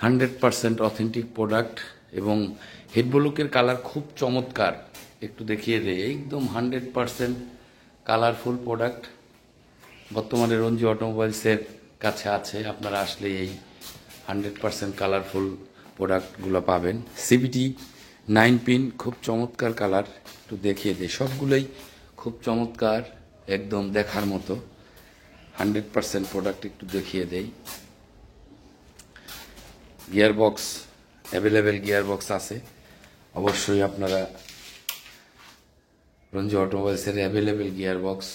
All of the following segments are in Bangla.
100% অথেন্টিক প্রোডাক্ট এবং হেডব্লকের কালার খুব চমৎকার। একটু দেখিয়ে দেয়, একদম 100% কালারফুল প্রোডাক্ট বর্তমানে রঞ্জি অটোমোবাইলসের কাছে আছে। আপনারা আসলে এই 100% কালারফুল প্রোডাক্টগুলো পাবেন। সিবিটি 9 পিন খুব চমৎকার কালার, একটু দেখিয়ে দেয়, সবগুলোই খুব চমৎকার, একদম দেখার মতো 100% প্রোডাক্ট। একটু দেখিয়ে দেই, gear box available, gear box আছে অবশ্যই। আপনারা রঞ্জি অটোমোবাইলসের অ্যাভেলেবেল গিয়ার বক্স,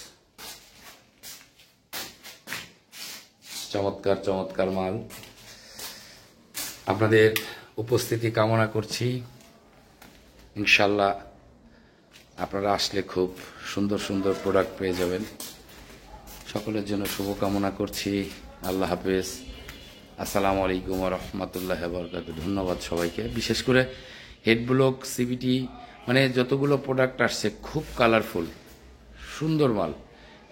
চমৎকার চমৎকার মাল। আপনাদের উপস্থিতি কামনা করছি। ইনশাল্লাহ আপনারা আসলে খুব সুন্দর সুন্দর প্রোডাক্ট পেয়ে যাবেন। সকলের জন্য শুভকামনা করছি। আল্লাহ হাফেজ। আসসালামু আলাইকুম ওয়া রাহমাতুল্লাহি ওয়া বারাকাতুহু। ধন্যবাদ সবাইকে। বিশেষ করে হেডব্লক, সিবিটি, মানে যতগুলো প্রোডাক্ট আসছে খুব কালারফুল, সুন্দর মাল,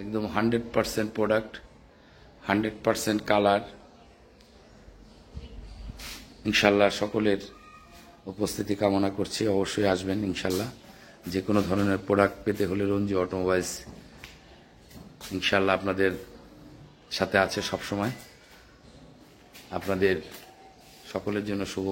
একদম 100% প্রোডাক্ট, 100% কালার। ইনশাল্লাহ সকলের উপস্থিতি কামনা করছি। অবশ্যই আসবেন ইনশাল্লাহ। যে কোনো ধরনের প্রোডাক্ট পেতে হলে রঞ্জি অটোমোবাইলস ইনশাল্লাহ আপনাদের সাথে আছে সবসময়। আপনাদের সকলের জন্য শুভ